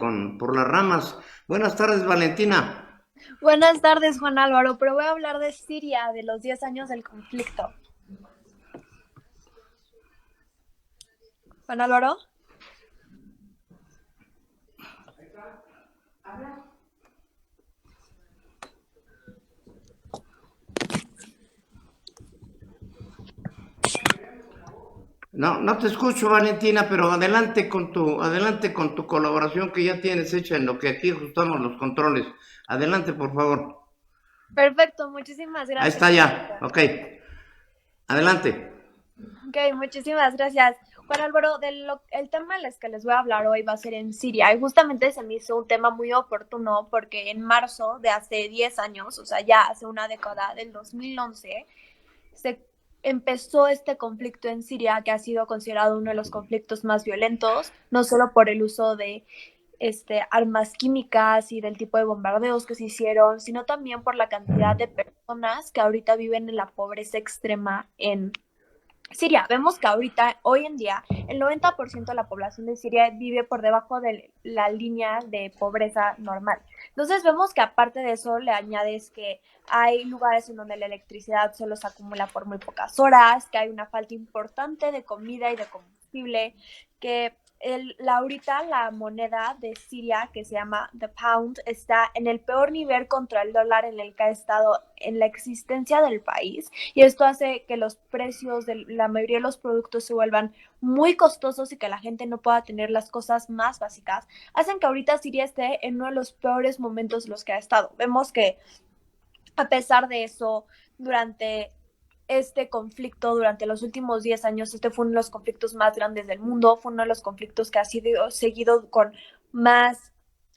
por las ramas. Buenas tardes, Valentina. Buenas tardes, Juan Álvaro, pero voy a hablar de Siria, de los 10 años del conflicto. Juan Álvaro. No, no te escucho, Valentina, pero adelante con tu colaboración que ya tienes hecha en lo que aquí ajustamos los controles. Adelante, por favor. Perfecto, muchísimas Ahí gracias. está ya. Ok. Adelante. Ok, muchísimas gracias. Juan Álvaro, el tema del que les voy a hablar hoy va a ser en Siria. Y justamente se me hizo un tema muy oportuno porque en marzo de hace 10 años, o sea, ya hace una década, del 2011, se empezó este conflicto en Siria, que ha sido considerado uno de los conflictos más violentos, no solo por el uso de armas químicas y del tipo de bombardeos que se hicieron, sino también por la cantidad de personas que ahorita viven en la pobreza extrema en Siria. Vemos que ahorita, hoy en día, el 90% de la población de Siria vive por debajo de la línea de pobreza normal. Entonces vemos que aparte de eso le añades que hay lugares en donde la electricidad solo se acumula por muy pocas horas, que hay una falta importante de comida y de combustible, que ahorita la moneda de Siria, que se llama The Pound, está en el peor nivel contra el dólar en el que ha estado en la existencia del país, y esto hace que los precios de la mayoría de los productos se vuelvan muy costosos y que la gente no pueda tener las cosas más básicas, hacen que ahorita Siria esté en uno de los peores momentos en los que ha estado. Vemos que a pesar de eso, durante este conflicto, durante los últimos 10 años, este fue uno de los conflictos más grandes del mundo, fue uno de los conflictos que ha sido seguido con más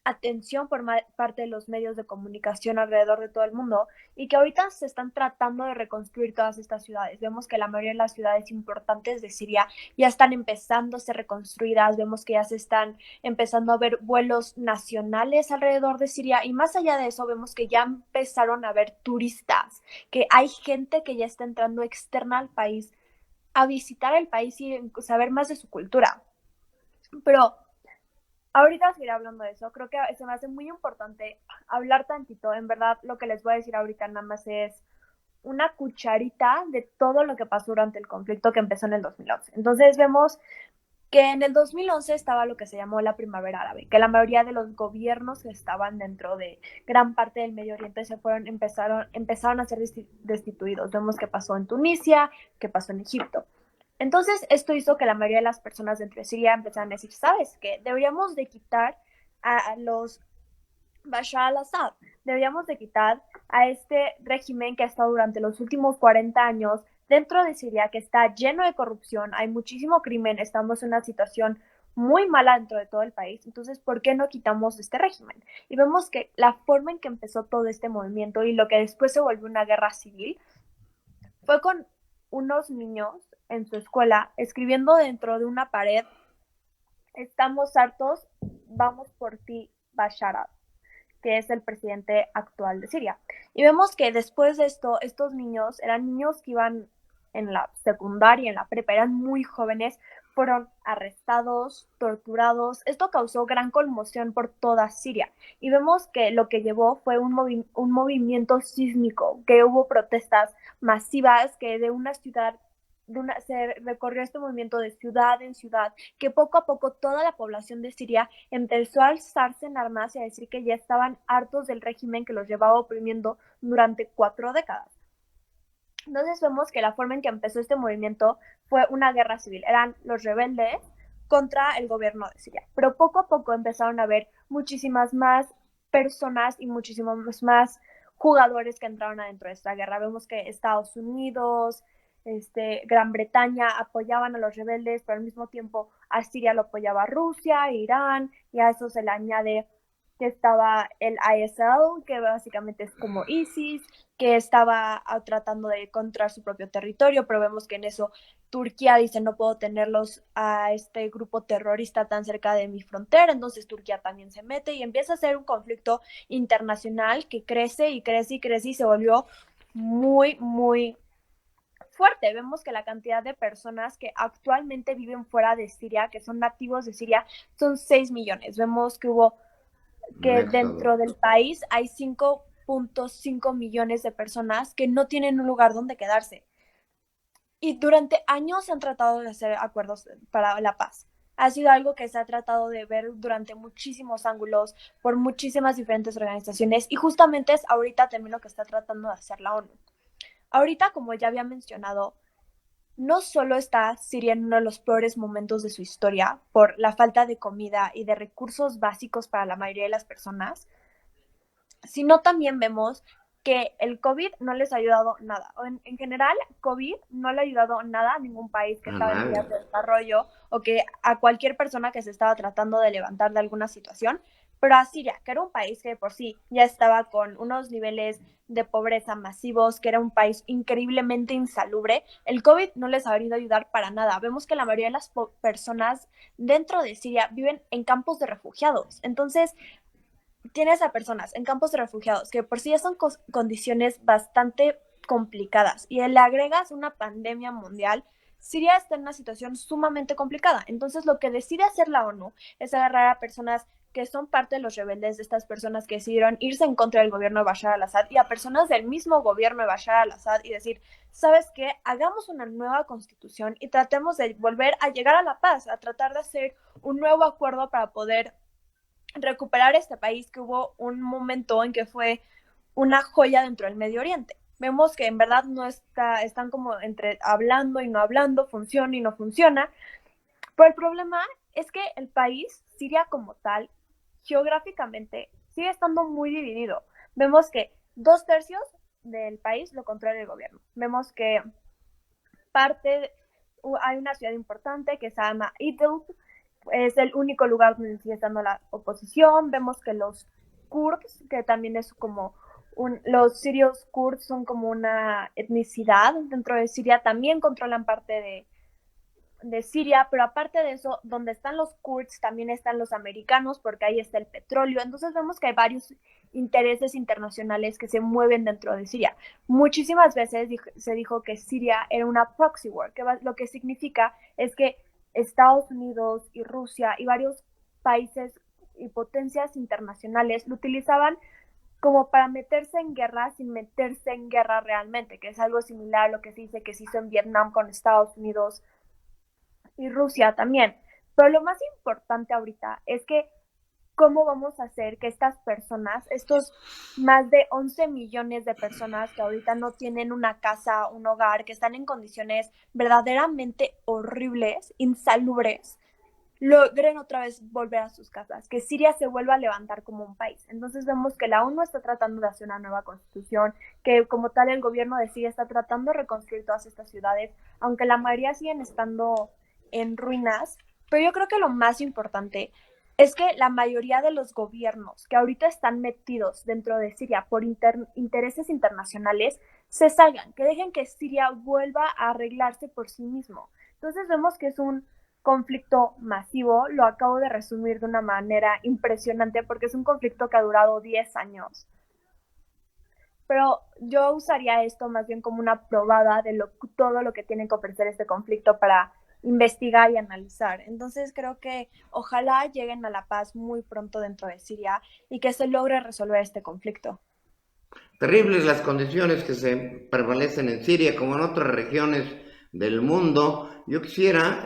atención por parte de los medios de comunicación alrededor de todo el mundo, y que ahorita se están tratando de reconstruir todas estas ciudades. Vemos que la mayoría de las ciudades importantes de Siria ya están empezando a ser reconstruidas, vemos que ya se están empezando a ver vuelos nacionales alrededor de Siria, y más allá de eso vemos que ya empezaron a haber turistas, que hay gente que ya está entrando externa al país a visitar el país y saber más de su cultura. Pero ahorita seguiré hablando de eso. Creo que se me hace muy importante hablar tantito. En verdad, lo que les voy a decir ahorita nada más es una cucharita de todo lo que pasó durante el conflicto que empezó en el 2011. Entonces vemos que en el 2011 estaba lo que se llamó la Primavera Árabe, que la mayoría de los gobiernos que estaban dentro de gran parte del Medio Oriente empezaron a ser destituidos. Vemos que pasó en Tunisia, que pasó en Egipto. Entonces, esto hizo que la mayoría de las personas dentro de Siria empezaran a decir, ¿sabes qué? Deberíamos de quitar a los Bashar al-Assad, deberíamos de quitar a este régimen que ha estado durante los últimos 40 años dentro de Siria, que está lleno de corrupción, hay muchísimo crimen, estamos en una situación muy mala dentro de todo el país. Entonces, ¿por qué no quitamos este régimen? Y vemos que la forma en que empezó todo este movimiento y lo que después se volvió una guerra civil fue con unos niños en su escuela escribiendo dentro de una pared: estamos hartos, vamos por ti, Bashar, que es el presidente actual de Siria. Y vemos que después de esto, estos niños eran niños que iban en la secundaria, en la prepa, eran muy jóvenes, fueron arrestados, torturados. Esto causó gran conmoción por toda Siria. Y vemos que lo que llevó fue un movimiento sísmico, que hubo protestas masivas, que de una ciudad se recorrió este movimiento de ciudad en ciudad, que poco a poco toda la población de Siria empezó a alzarse en armas y a decir que ya estaban hartos del régimen que los llevaba oprimiendo durante 4 décadas. Entonces vemos que la forma en que empezó este movimiento fue una guerra civil. Eran los rebeldes contra el gobierno de Siria. Pero poco a poco empezaron a haber muchísimas más personas y muchísimos más jugadores que entraron adentro de esta guerra. Vemos que Estados Unidos, Gran Bretaña apoyaban a los rebeldes, pero al mismo tiempo a Siria lo apoyaba Rusia, Irán, y a eso se le añade que estaba el ISL, que básicamente es como ISIS, que estaba tratando de encontrar su propio territorio, pero vemos que en eso Turquía dice: no puedo tenerlos a este grupo terrorista tan cerca de mi frontera. Entonces Turquía también se mete y empieza a ser un conflicto internacional que crece y crece y crece y se volvió muy, muy fuerte. Vemos que la cantidad de personas que actualmente viven fuera de Siria, que son nativos de Siria, son 6 millones. Vemos que dentro del país hay 5.5 millones de personas que no tienen un lugar donde quedarse. Y durante años se han tratado de hacer acuerdos para la paz. Ha sido algo que se ha tratado de ver durante muchísimos ángulos, por muchísimas diferentes organizaciones, y justamente es ahorita también lo que está tratando de hacer la ONU. Ahorita, como ya había mencionado, no solo está Siria en uno de los peores momentos de su historia por la falta de comida y de recursos básicos para la mayoría de las personas, sino también vemos que el COVID no les ha ayudado nada. En general, COVID no le ha ayudado nada a ningún país que estaba en vías de desarrollo o que a cualquier persona que se estaba tratando de levantar de alguna situación, pero a Siria, que era un país que por sí ya estaba con unos niveles de pobreza masivos, que era un país increíblemente insalubre, el COVID no les ha venido a ayudar para nada. Vemos que la mayoría de las personas dentro de Siria viven en campos de refugiados. Entonces, tienes a personas en campos de refugiados que por sí ya son condiciones bastante complicadas y le agregas una pandemia mundial, Siria está en una situación sumamente complicada. Entonces, lo que decide hacer la ONU es agarrar a personas que son parte de los rebeldes, de estas personas que decidieron irse en contra del gobierno de Bashar al-Assad y a personas del mismo gobierno de Bashar al-Assad y decir, ¿sabes qué? Hagamos una nueva constitución y tratemos de volver a llegar a la paz, a tratar de hacer un nuevo acuerdo para poder recuperar este país, que hubo un momento en que fue una joya dentro del Medio Oriente. Vemos que en verdad no están como entre hablando y no hablando, funciona y no funciona, pero el problema es que el país, Siria como tal, geográficamente sigue estando muy dividido. Vemos que 2/3 del país lo controla el gobierno. Vemos que hay una ciudad importante que se llama Idlib, es el único lugar donde sigue estando la oposición. Vemos que los kurds, que también es como los sirios kurds son como una etnicidad dentro de Siria, también controlan parte de Siria, pero aparte de eso, donde están los kurds también están los americanos, porque ahí está el petróleo. Entonces vemos que hay varios intereses internacionales que se mueven dentro de Siria. Muchísimas veces se dijo que Siria era una proxy war, que lo que significa es que Estados Unidos y Rusia y varios países y potencias internacionales lo utilizaban como para meterse en guerra sin meterse en guerra realmente, que es algo similar a lo que se dice que se hizo en Vietnam con Estados Unidos y Rusia también. Pero lo más importante ahorita es que cómo vamos a hacer que estas personas, estos más de 11 millones de personas que ahorita no tienen una casa, un hogar, que están en condiciones verdaderamente horribles, insalubres, logren otra vez volver a sus casas, que Siria se vuelva a levantar como un país. Entonces vemos que la ONU está tratando de hacer una nueva constitución, que como tal el gobierno de Siria está tratando de reconstruir todas estas ciudades, aunque la mayoría siguen estando en ruinas. Pero yo creo que lo más importante es que la mayoría de los gobiernos que ahorita están metidos dentro de Siria por intereses internacionales se salgan, que dejen que Siria vuelva a arreglarse por sí mismo. Entonces vemos que es un conflicto masivo, lo acabo de resumir de una manera impresionante porque es un conflicto que ha durado 10 años. Pero yo usaría esto más bien como una probada de todo lo que tiene que ofrecer este conflicto para investigar y analizar. Entonces creo que ojalá lleguen a la paz muy pronto dentro de Siria y que se logre resolver este conflicto. Terribles las condiciones que se prevalecen en Siria como en otras regiones del mundo. Yo quisiera,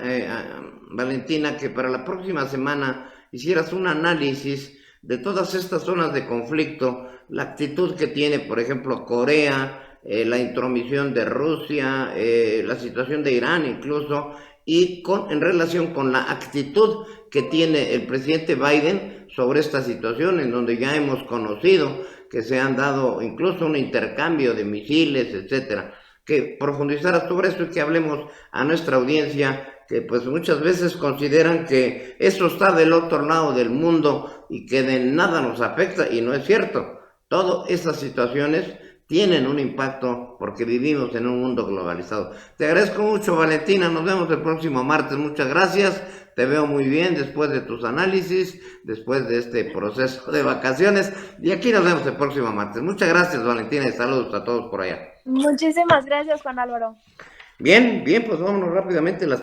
Valentina, que para la próxima semana hicieras un análisis de todas estas zonas de conflicto, la actitud que tiene, por ejemplo, Corea, la intromisión de Rusia, la situación de Irán incluso, y en relación con la actitud que tiene el presidente Biden sobre esta situación, en donde ya hemos conocido que se han dado incluso un intercambio de misiles, etcétera. Que profundizaras sobre esto y que hablemos a nuestra audiencia, que pues muchas veces consideran que eso está del otro lado del mundo y que de nada nos afecta, y no es cierto. Todas estas situaciones tienen un impacto porque vivimos en un mundo globalizado. Te agradezco mucho, Valentina, nos vemos el próximo martes, muchas gracias, te veo muy bien después de tus análisis, después de este proceso de vacaciones, y aquí nos vemos el próximo martes. Muchas gracias, Valentina, y saludos a todos por allá. Muchísimas gracias, Juan Álvaro. Bien, bien, pues vámonos rápidamente. Las